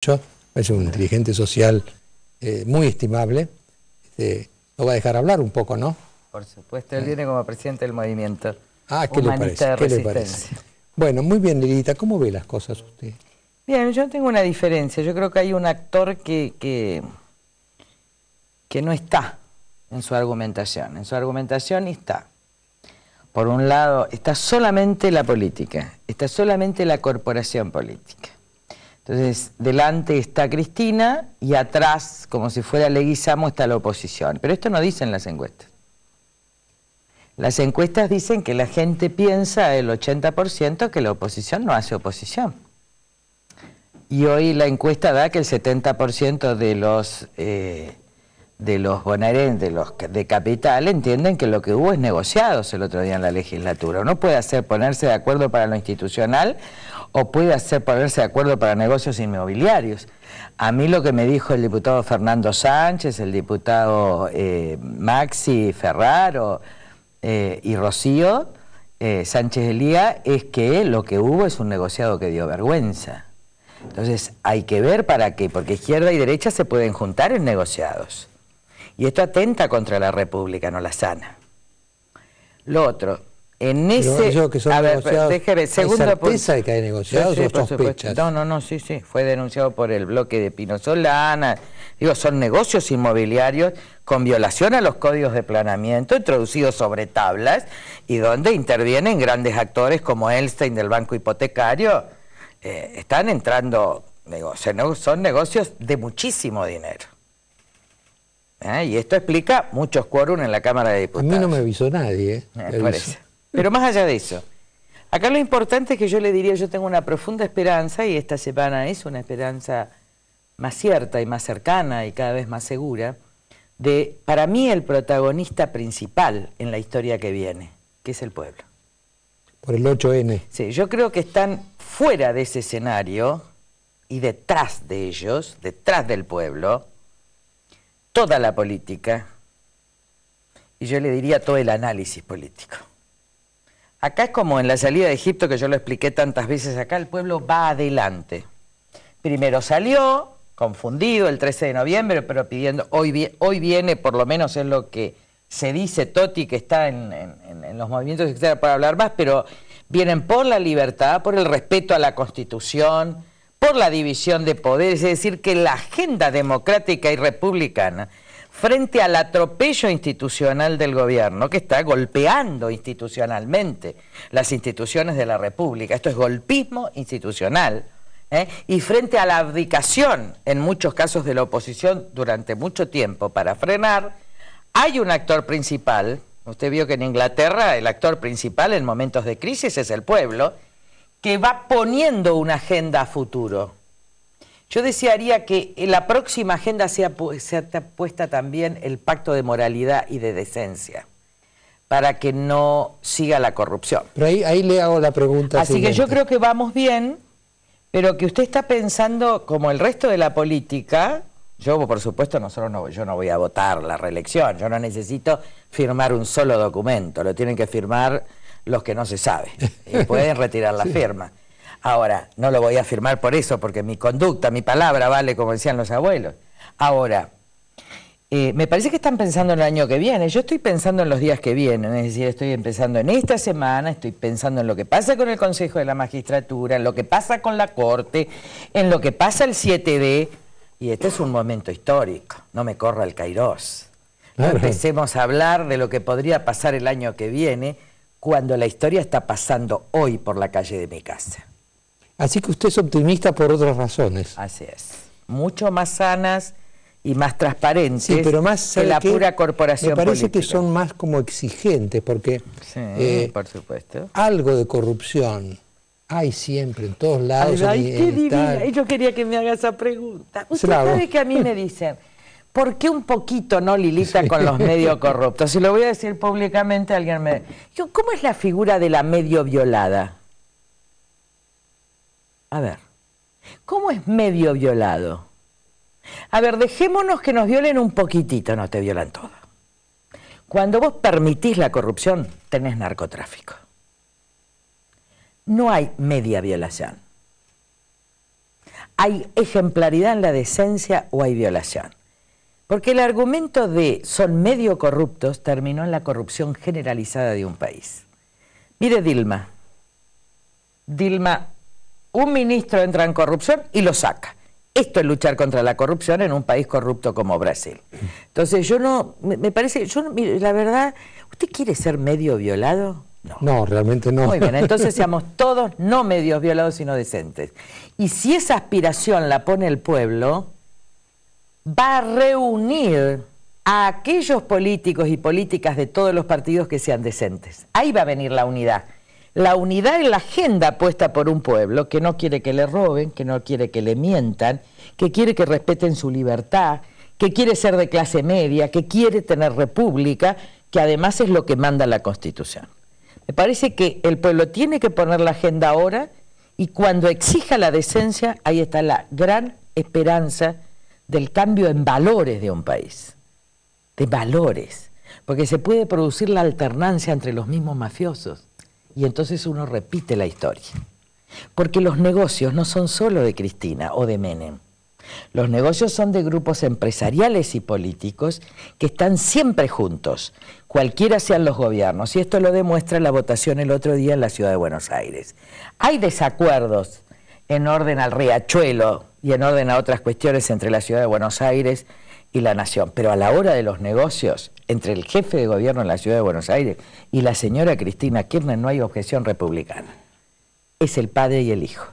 mucho, es un dirigente social muy estimable. Lo va a dejar hablar un poco, ¿no? Por supuesto, él viene como presidente del movimiento ¿Qué le parece? humanista de ¿Qué le resistencia. parece? Bueno, muy bien, Lilita, ¿cómo ve las cosas usted? Bien, yo tengo una diferencia. Yo creo que hay un actor que no está en su argumentación. En su argumentación está, por un lado, está solamente la política, está solamente la corporación política. Entonces, delante está Cristina y atrás, como si fuera Leguizamo, está la oposición. Pero esto no dicen las encuestas. Las encuestas dicen que la gente piensa, el 80%, que la oposición no hace oposición. Y hoy la encuesta da que el 70% de los bonaerenses, de Capital, entienden que lo que hubo es negociados el otro día en la legislatura. Uno puede ponerse de acuerdo para lo institucional o puede ponerse de acuerdo para negocios inmobiliarios. A mí lo que me dijo el diputado Fernando Sánchez, el diputado Maxi Ferraro y Rocío Sánchez Elía, es que lo que hubo es un negociado que dio vergüenza. Entonces hay que ver para qué, porque izquierda y derecha se pueden juntar en negociados. Y esto atenta contra la República, no la sana. Lo otro, en ese... A ver, déjeme, segundo ¿hay certeza de que hay negociados o sospechas? No, sí, fue denunciado por el bloque de Pino Solana. Digo, son negocios inmobiliarios con violación a los códigos de planeamiento, introducidos sobre tablas, y donde intervienen grandes actores como Elstein del Banco Hipotecario. Están entrando, son negocios de muchísimo dinero. Y esto explica muchos quórum en la Cámara de Diputados. A mí no me avisó nadie. Pero más allá de eso, acá lo importante es que yo le diría, yo tengo una profunda esperanza, y esta semana es una esperanza más cierta y más cercana y cada vez más segura, de, para mí, el protagonista principal en la historia que viene, que es el pueblo. Por el 8N. Sí, yo creo que están fuera de ese escenario y detrás de ellos, detrás del pueblo, toda la política, y yo le diría todo el análisis político. Acá es como en la salida de Egipto, que yo lo expliqué tantas veces, acá el pueblo va adelante. Primero salió, confundido, el 13 de noviembre, pero pidiendo, hoy viene, por lo menos es lo que se dice Toti, que está en los movimientos externos para hablar más, pero vienen por la libertad, por el respeto a la Constitución, por la división de poderes, es decir, que la agenda democrática y republicana, frente al atropello institucional del gobierno, que está golpeando institucionalmente las instituciones de la República, esto es golpismo institucional, y frente a la abdicación, en muchos casos de la oposición durante mucho tiempo, para frenar, hay un actor principal. Usted vio que en Inglaterra el actor principal en momentos de crisis es el pueblo, que va poniendo una agenda a futuro. Yo desearía que en la próxima agenda sea puesta también el pacto de moralidad y de decencia, para que no siga la corrupción. Pero ahí le hago la pregunta siguiente. Que yo creo que vamos bien, pero que usted está pensando, como el resto de la política. Yo, por supuesto, yo no voy a votar la reelección, yo no necesito firmar un solo documento, lo tienen que firmar los que no se sabe, y pueden retirar la firma. Ahora, no lo voy a firmar por eso, porque mi conducta, mi palabra vale, como decían los abuelos. Ahora, me parece que están pensando en el año que viene, yo estoy pensando en los días que vienen, es decir, estoy empezando en esta semana, estoy pensando en lo que pasa con el Consejo de la Magistratura, en lo que pasa con la Corte, en lo que pasa el 7D, y este es un momento histórico, no me corra el Cairós. No empecemos a hablar de lo que podría pasar el año que viene, cuando la historia está pasando hoy por la calle de mi casa. Así que usted es optimista por otras razones. Así es. Mucho más sanas y más transparentes, sí, pero más que la pura corporación política. Me parece que son más como exigentes, porque sí, por supuesto. Algo de corrupción hay siempre, en todos lados. Qué divina. Yo quería que me haga esa pregunta. Usted sabe que a mí me dicen, ¿por qué un poquito no, Lilita, con los medios corruptos? Si lo voy a decir públicamente, alguien me... ¿Cómo es la figura de la medio violada? A ver, ¿cómo es medio violado? A ver, dejémonos que nos violen un poquitito, no te violan todo. Cuando vos permitís la corrupción, tenés narcotráfico. No hay media violación. ¿hay ejemplaridad en la decencia o hay violación? Porque el argumento de son medio corruptos terminó en la corrupción generalizada de un país. Mire Dilma. Dilma, un ministro entra en corrupción y lo saca. Esto es luchar contra la corrupción en un país corrupto como Brasil. Entonces yo no, me parece, mire, la verdad, ¿usted quiere ser medio violado? No. No, realmente no. Muy bien, entonces seamos todos no medios violados, sino decentes. Y si esa aspiración la pone el pueblo, va a reunir a aquellos políticos y políticas de todos los partidos que sean decentes. Ahí va a venir la unidad. La unidad en la agenda puesta por un pueblo que no quiere que le roben, que no quiere que le mientan, que quiere que respeten su libertad, que quiere ser de clase media, que quiere tener república, que además es lo que manda la Constitución. Me parece que el pueblo tiene que poner la agenda ahora y cuando exija la decencia, ahí está la gran esperanza del cambio en valores de un país. De valores. Porque se puede producir la alternancia entre los mismos mafiosos. Y entonces uno repite la historia. Porque los negocios no son solo de Cristina o de Menem. Los negocios son de grupos empresariales y políticos que están siempre juntos, cualquiera sean los gobiernos. Y esto lo demuestra la votación el otro día en la Ciudad de Buenos Aires. Hay desacuerdos en orden al riachuelo y en orden a otras cuestiones entre la Ciudad de Buenos Aires y la Nación. Pero a la hora de los negocios, entre el jefe de gobierno en la Ciudad de Buenos Aires y la señora Cristina Kirchner no hay objeción republicana. Es el padre y el hijo.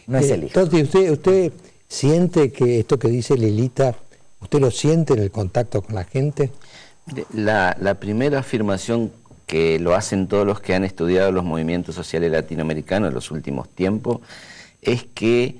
No es el hijo. Entonces, ¿usted siente que esto que dice Lilita, usted lo siente en el contacto con la gente? La primera afirmación que lo hacen todos los que han estudiado los movimientos sociales latinoamericanos en los últimos tiempos es que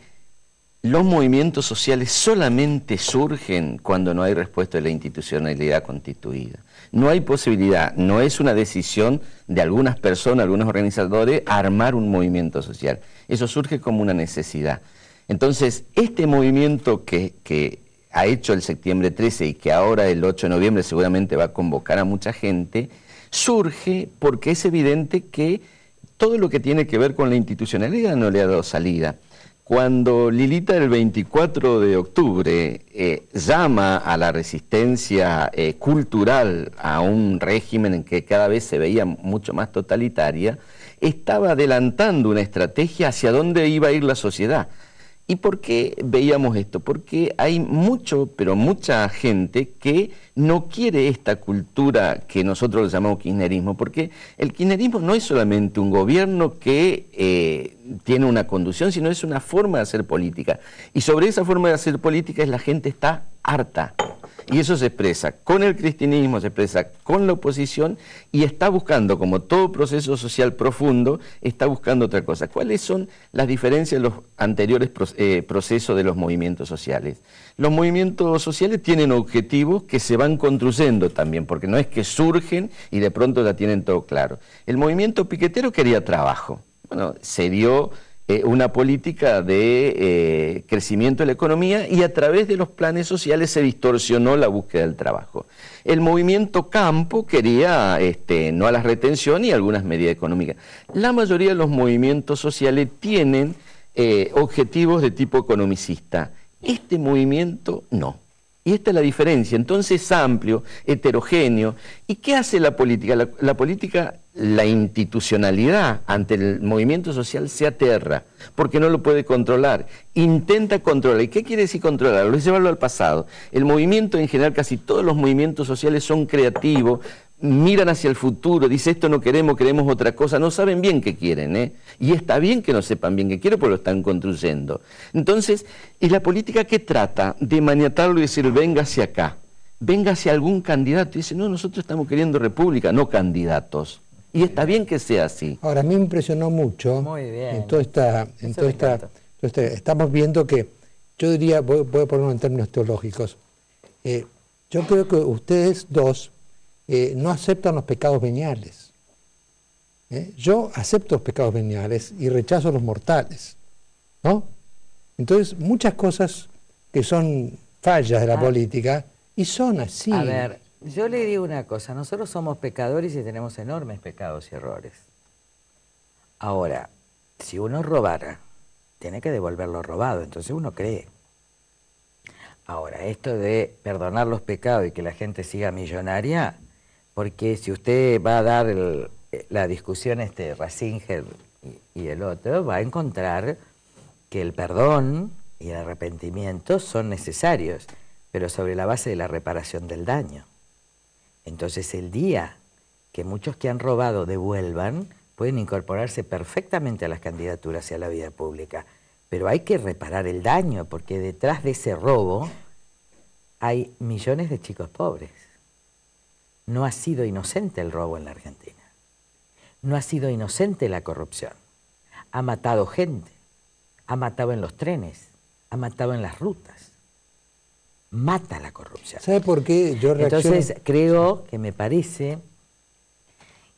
los movimientos sociales solamente surgen cuando no hay respuesta de la institucionalidad constituida. No hay posibilidad, no es una decisión de algunas personas, algunos organizadores, armar un movimiento social. Eso surge como una necesidad. Entonces, este movimiento que ha hecho el septiembre 13 y que ahora el 8 de noviembre seguramente va a convocar a mucha gente, surge porque es evidente que todo lo que tiene que ver con la institucionalidad no le ha dado salida. Cuando Lilita el 24 de octubre llama a la resistencia cultural a un régimen en que cada vez se veía mucho más totalitaria, estaba adelantando una estrategia hacia dónde iba a ir la sociedad. ¿Y por qué veíamos esto? Porque hay pero mucha gente que no quiere esta cultura que nosotros le llamamos kirchnerismo, porque el kirchnerismo no es solamente un gobierno que tiene una conducción, sino es una forma de hacer política. Y sobre esa forma de hacer política la gente está harta. Y eso se expresa con el cristianismo, se expresa con la oposición y está buscando, como todo proceso social profundo, está buscando otra cosa. ¿Cuáles son las diferencias de los anteriores procesos de los movimientos sociales? Los movimientos sociales tienen objetivos que se van construyendo también, porque no es que surgen y de pronto ya tienen todo claro. El movimiento piquetero quería trabajo. Bueno, se dio una política de crecimiento de la economía y a través de los planes sociales se distorsionó la búsqueda del trabajo. El movimiento campo quería no a la retención y algunas medidas económicas. La mayoría de los movimientos sociales tienen objetivos de tipo economicista. Este movimiento no. Y esta es la diferencia. Entonces es amplio, heterogéneo. ¿Y qué hace la política? La política, la institucionalidad ante el movimiento social se aterra, porque no lo puede controlar. Intenta controlar. ¿Y qué quiere decir controlarlo? Es llevarlo al pasado. El movimiento en general, casi todos los movimientos sociales son creativos, miran hacia el futuro, dice esto no queremos, queremos otra cosa, no saben bien qué quieren, y está bien que no sepan bien qué quieren porque lo están construyendo. Entonces, ¿y la política qué trata? De maniatarlo y decir, venga hacia acá, venga hacia algún candidato, y dice, no, nosotros estamos queriendo república, no candidatos. Y está bien que sea así. Ahora, a mí me impresionó mucho estamos viendo que, yo diría, voy a ponerlo en términos teológicos, yo creo que ustedes dos no aceptan los pecados veniales. Yo acepto los pecados veniales y rechazo los mortales, ¿no? Entonces, muchas cosas que son fallas de la política, y son así. A ver, yo le digo una cosa, nosotros somos pecadores y tenemos enormes pecados y errores. Ahora, si uno robara, tiene que devolver lo robado, entonces uno cree. Ahora, esto de perdonar los pecados y que la gente siga millonaria, porque si usted va a dar la discusión Ratzinger y el otro, va a encontrar que el perdón y el arrepentimiento son necesarios, pero sobre la base de la reparación del daño. Entonces el día que muchos que han robado devuelvan, pueden incorporarse perfectamente a las candidaturas y a la vida pública. Pero hay que reparar el daño, porque detrás de ese robo hay millones de chicos pobres. No ha sido inocente el robo en la Argentina. No ha sido inocente la corrupción. Ha matado gente, ha matado en los trenes, ha matado en las rutas. Mata la corrupción. ¿Sabe por qué yo reacciono? Entonces creo que me parece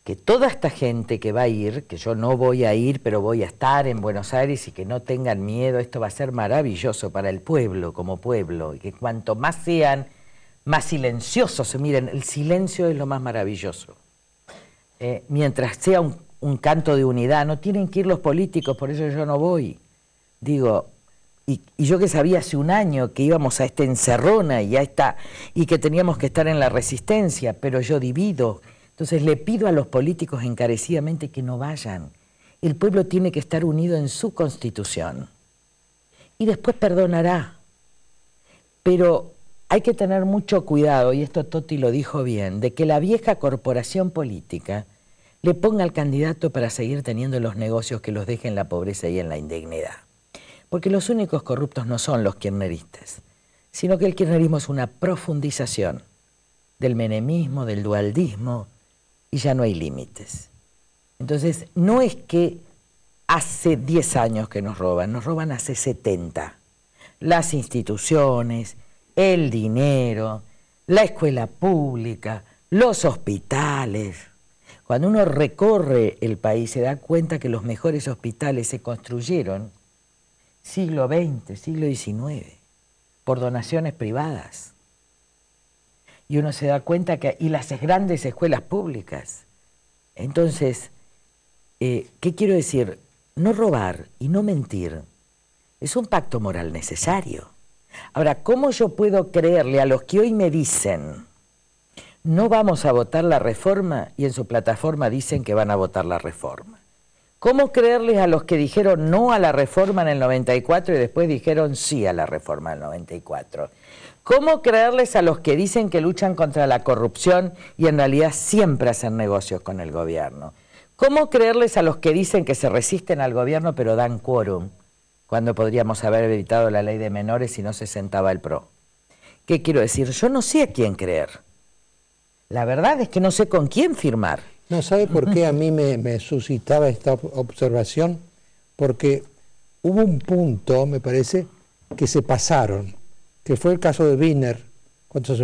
que toda esta gente que va a ir, que yo no voy a ir, pero voy a estar en Buenos Aires, y que no tengan miedo, esto va a ser maravilloso para el pueblo como pueblo, y que cuanto más sean, más silenciosos, miren, el silencio es lo más maravilloso. Mientras sea un canto de unidad, no tienen que ir los políticos, por eso yo no voy. Digo, y yo que sabía hace un año que íbamos a esta encerrona y que teníamos que estar en la resistencia, pero yo divido. Entonces le pido a los políticos encarecidamente que no vayan. El pueblo tiene que estar unido en su constitución. Y después perdonará. Pero hay que tener mucho cuidado, y esto Totti lo dijo bien, de que la vieja corporación política le ponga al candidato para seguir teniendo los negocios que los deje en la pobreza y en la indignidad. Porque los únicos corruptos no son los kirchneristas, sino que el kirchnerismo es una profundización del menemismo, del dualdismo, y ya no hay límites. Entonces, no es que hace 10 años que nos roban hace 70. Las instituciones, el dinero, la escuela pública, los hospitales. Cuando uno recorre el país se da cuenta que los mejores hospitales se construyeron siglo XX, siglo XIX, por donaciones privadas. Y uno se da cuenta que, y las grandes escuelas públicas. Entonces, ¿qué quiero decir? No robar y no mentir es un pacto moral necesario. Ahora, ¿cómo yo puedo creerle a los que hoy me dicen no vamos a votar la reforma y en su plataforma dicen que van a votar la reforma? ¿Cómo creerles a los que dijeron no a la reforma en el 94 y después dijeron sí a la reforma del 94? ¿Cómo creerles a los que dicen que luchan contra la corrupción y en realidad siempre hacen negocios con el gobierno? ¿Cómo creerles a los que dicen que se resisten al gobierno pero dan quórum, cuando podríamos haber evitado la ley de menores si no se sentaba el PRO? ¿Qué quiero decir? Yo no sé a quién creer. La verdad es que no sé con quién firmar. No, ¿sabe por qué a mí me suscitaba esta observación? Porque hubo un punto, me parece, que se pasaron, que fue el caso de Wiener, cuando se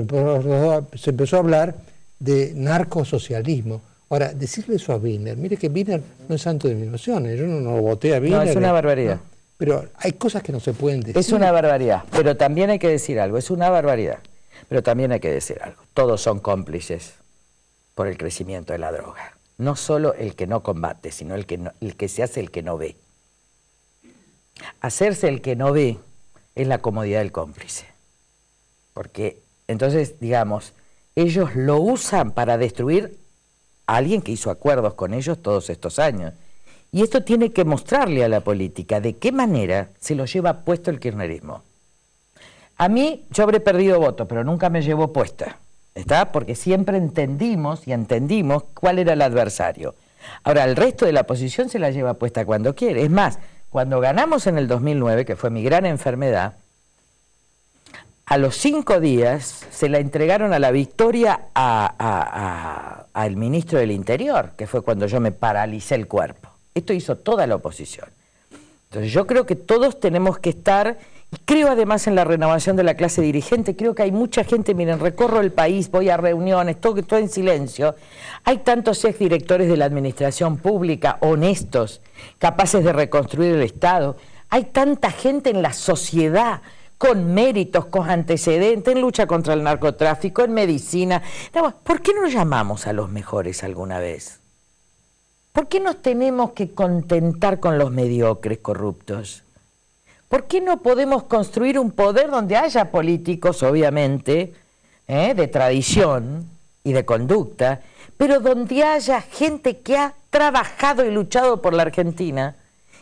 empezó a hablar de narcosocialismo. Ahora, decirle eso a Wiener, mire que Wiener no es santo de mis emociones, yo no voté a Wiener. No, es una barbaridad. No, pero hay cosas que no se pueden decir. Es una barbaridad, pero también hay que decir algo, es una barbaridad, pero también hay que decir algo. Todos son cómplices por el crecimiento de la droga. No solo el que no combate, sino el que se hace el que no ve. Hacerse el que no ve es la comodidad del cómplice. Porque entonces, digamos, ellos lo usan para destruir a alguien que hizo acuerdos con ellos todos estos años. Y esto tiene que mostrarle a la política de qué manera se lo lleva puesto el kirchnerismo. A mí, yo habré perdido votos, pero nunca me llevó puesta. ¿Está? Porque siempre entendimos cuál era el adversario. Ahora, el resto de la oposición se la lleva puesta cuando quiere. Es más, cuando ganamos en el 2009, que fue mi gran enfermedad, a los 5 días se la entregaron a la victoria al ministro del Interior, que fue cuando yo me paralicé el cuerpo. Esto hizo toda la oposición. Entonces yo creo que todos tenemos que estar, y creo además en la renovación de la clase dirigente, creo que hay mucha gente, miren, recorro el país, voy a reuniones, todo en silencio. Hay tantos exdirectores de la administración pública, honestos, capaces de reconstruir el Estado. Hay tanta gente en la sociedad, con méritos, con antecedentes, en lucha contra el narcotráfico, en medicina. ¿Por qué no llamamos a los mejores alguna vez? ¿Por qué nos tenemos que contentar con los mediocres corruptos? ¿Por qué no podemos construir un poder donde haya políticos, obviamente, de tradición y de conducta, pero donde haya gente que ha trabajado y luchado por la Argentina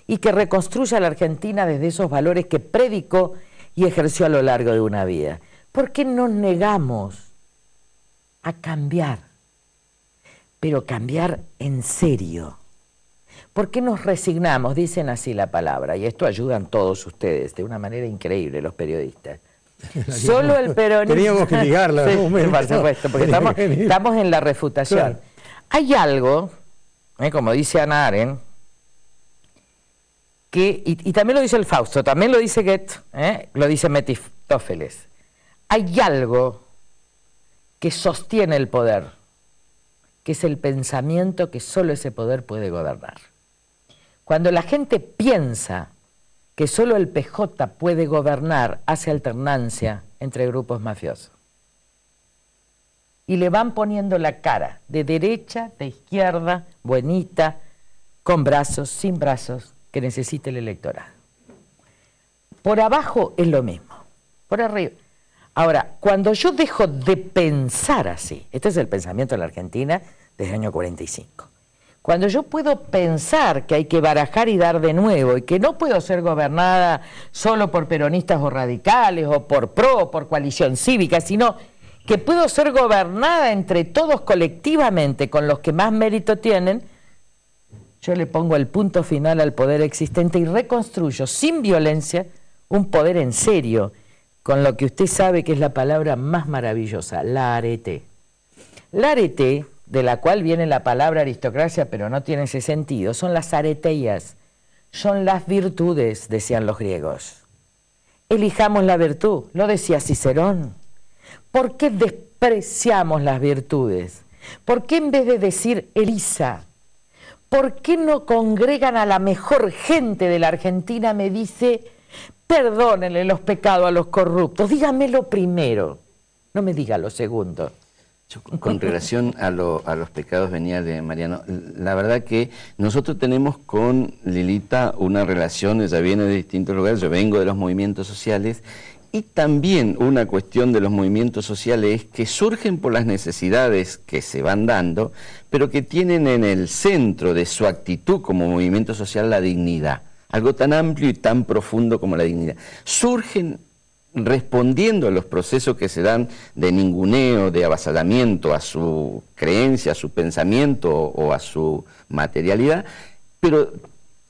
y que reconstruya la Argentina desde esos valores que predicó y ejerció a lo largo de una vida? ¿Por qué nos negamos a cambiar? Pero cambiar en serio. ¿Por qué nos resignamos? Dicen así la palabra, y esto ayudan todos ustedes de una manera increíble, los periodistas. Solo el peronismo... Teníamos que ligarla. Sí, por supuesto, porque estamos en la refutación. Claro. Hay algo, como dice Hannah Arendt, que, y también lo dice el Fausto, también lo dice Goethe, lo dice Mefistófeles. Hay algo que sostiene el poder, que es el pensamiento que solo ese poder puede gobernar. Cuando la gente piensa que solo el PJ puede gobernar, hace alternancia entre grupos mafiosos. Y le van poniendo la cara, de derecha, de izquierda, buenita, con brazos, sin brazos, que necesite el electorado. Por abajo es lo mismo, por arriba. Ahora, cuando yo dejo de pensar así, este es el pensamiento de la Argentina desde el año 45, cuando yo puedo pensar que hay que barajar y dar de nuevo y que no puedo ser gobernada solo por peronistas o radicales o por PRO o por coalición cívica, sino que puedo ser gobernada entre todos colectivamente con los que más mérito tienen, yo le pongo el punto final al poder existente y reconstruyo sin violencia un poder en serio, con lo que usted sabe que es la palabra más maravillosa, la arete. La arete, de la cual viene la palabra aristocracia, pero no tiene ese sentido, son las areteias, son las virtudes, decían los griegos. Elijamos la virtud, lo decía Cicerón. ¿Por qué despreciamos las virtudes? ¿Por qué en vez de decir Elisa, por qué no congregan a la mejor gente de la Argentina? Me dice, perdónenle los pecados a los corruptos, dígamelo primero, no me diga lo segundo. Con relación a los pecados veniales, Mariano, la verdad que nosotros tenemos con Lilita una relación, ella viene de distintos lugares, yo vengo de los movimientos sociales, y también una cuestión de los movimientos sociales es que surgen por las necesidades que se van dando, pero que tienen en el centro de su actitud como movimiento social la dignidad, algo tan amplio y tan profundo como la dignidad. Surgen respondiendo a los procesos que se dan de ninguneo, de avasallamiento a su creencia, a su pensamiento o a su materialidad, pero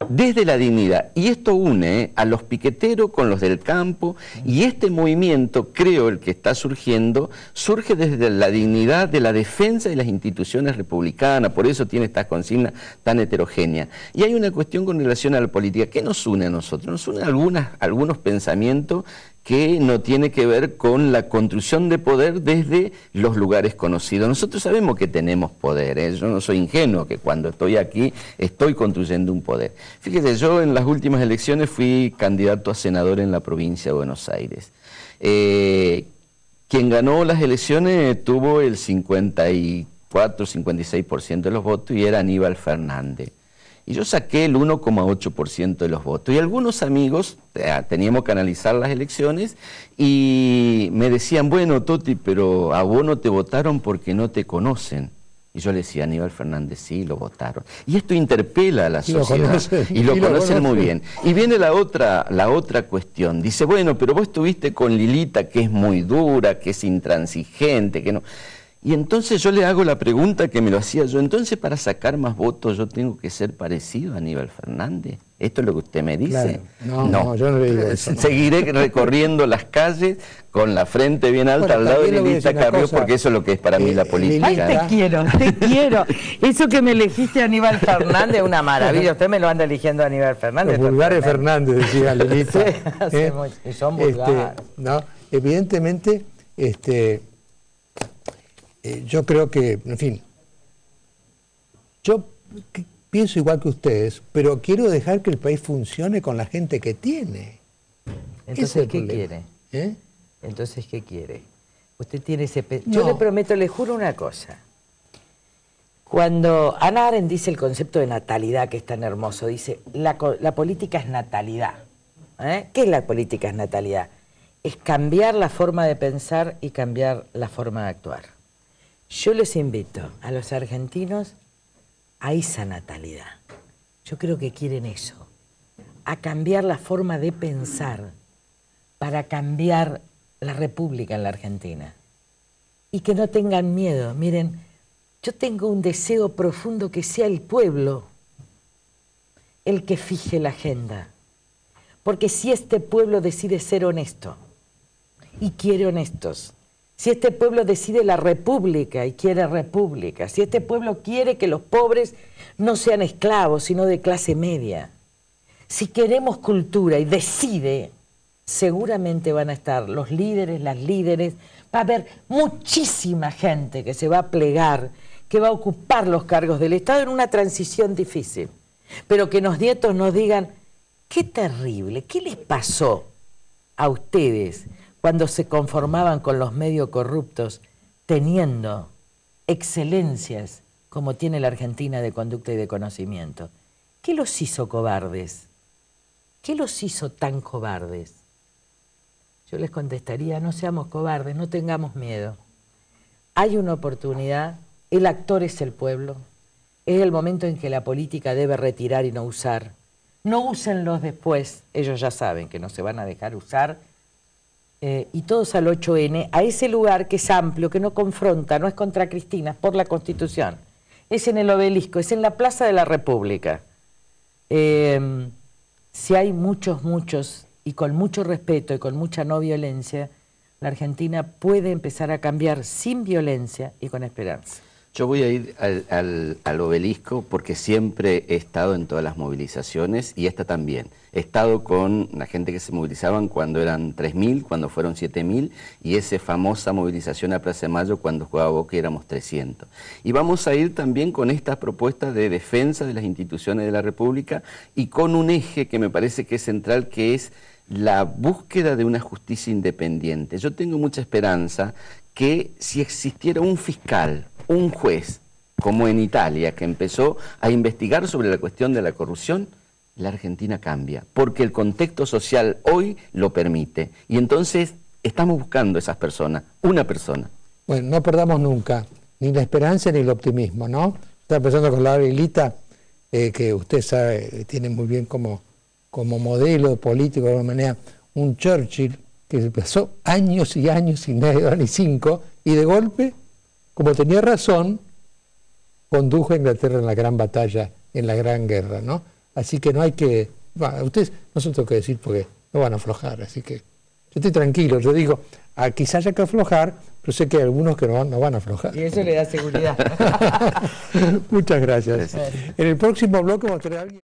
desde la dignidad. Y esto une a los piqueteros con los del campo, y este movimiento, creo, el que está surgiendo, surge desde la dignidad de la defensa de las instituciones republicanas, por eso tiene estas consignas tan heterogéneas. Y hay una cuestión con relación a la política. ¿Qué nos une a nosotros? Nos une algunos pensamientos que no tiene que ver con la construcción de poder desde los lugares conocidos. Nosotros sabemos que tenemos poder, ¿eh? Yo no soy ingenuo, que cuando estoy aquí estoy construyendo un poder. Fíjese, yo en las últimas elecciones fui candidato a senador en la provincia de Buenos Aires. Quien ganó las elecciones tuvo el 54-56% de los votos y era Aníbal Fernández. Y yo saqué el 1,8% de los votos. Y algunos amigos, teníamos que analizar las elecciones, y me decían, bueno, Toti, pero a vos no te votaron porque no te conocen. Y yo le decía, Aníbal Fernández, sí, lo votaron. Y esto interpela a la sociedad. Y lo conocen muy bien. Y viene la otra cuestión. Dice, bueno, pero vos estuviste con Lilita, que es muy dura, que es intransigente, que no... Y entonces yo le hago la pregunta que me lo hacía yo, entonces para sacar más votos yo tengo que ser parecido a Aníbal Fernández. ¿Esto es lo que usted me dice? Claro. No, yo no le digo eso. Seguiré recorriendo las calles con la frente bien alta al lado de Lilita Carrió, porque eso es lo que es para mí la política. Ay, te quiero. Eso que me elegiste a Aníbal Fernández es una maravilla. Usted me lo anda eligiendo a Aníbal Fernández. Los vulgares Fernández, decía Lilita. Sí, son vulgares. No, evidentemente, yo creo que, en fin, yo pienso igual que ustedes, pero quiero dejar que el país funcione con la gente que tiene. Entonces, ¿qué quiere? Entonces, ¿qué quiere? Usted tiene ese... Yo le prometo, le juro una cosa. Cuando Hannah Arendt dice el concepto de natalidad, que es tan hermoso, dice, la política es natalidad. ¿Qué es la política es natalidad? Es cambiar la forma de pensar y cambiar la forma de actuar. Yo les invito a los argentinos a esa natalidad. Yo creo que quieren eso, a cambiar la forma de pensar para cambiar la república en la Argentina. Y que no tengan miedo. Miren, yo tengo un deseo profundo que sea el pueblo el que fije la agenda. Porque si este pueblo decide ser honesto y quiere honestos, si este pueblo decide la república y quiere república, si este pueblo quiere que los pobres no sean esclavos, sino de clase media, si queremos cultura y decide, seguramente van a estar los líderes, las líderes, va a haber muchísima gente que se va a plegar, que va a ocupar los cargos del Estado en una transición difícil, pero que los nietos nos digan, qué terrible, ¿qué les pasó a ustedes cuando se conformaban con los medios corruptos, teniendo excelencias como tiene la Argentina de conducta y de conocimiento? ¿Qué los hizo cobardes? ¿Qué los hizo tan cobardes? Yo les contestaría, no seamos cobardes, no tengamos miedo. Hay una oportunidad, el actor es el pueblo, es el momento en que la política debe retirar y no usar. No úsenlos después, ellos ya saben que no se van a dejar usar, y todos al 8N, a ese lugar que es amplio, que no confronta, no es contra Cristina, es por la Constitución. Es en el Obelisco, es en la Plaza de la República. Si hay muchos, y con mucho respeto y con mucha no violencia, la Argentina puede empezar a cambiar sin violencia y con esperanza. Yo voy a ir al Obelisco porque siempre he estado en todas las movilizaciones y esta también. He estado con la gente que se movilizaban cuando eran 3.000, cuando fueron 7.000 y esa famosa movilización a Plaza de Mayo cuando jugaba Boca y éramos 300. Y vamos a ir también con estas propuestas de defensa de las instituciones de la República y con un eje que me parece que es central, que es la búsqueda de una justicia independiente. Yo tengo mucha esperanza que si existiera un fiscal, un juez, como en Italia, que empezó a investigar sobre la cuestión de la corrupción, la Argentina cambia, porque el contexto social hoy lo permite. Y entonces estamos buscando esas personas, una persona. Bueno, no perdamos nunca ni la esperanza ni el optimismo, ¿no? Estaba pensando con la Lilita, que usted sabe, tiene muy bien como modelo político de alguna manera, un Churchill que pasó años y años sin nada ni 5, y de golpe, como tenía razón, condujo a Inglaterra en la gran batalla, en la gran guerra, ¿no? Así que no hay que... Bueno, ustedes no se lo tengo que decir porque no van a aflojar, así que yo estoy tranquilo. Yo digo, quizás haya que aflojar, pero sé que hay algunos que no van a aflojar. Y eso le da seguridad. Muchas gracias. En el próximo bloque vamos a tener a alguien...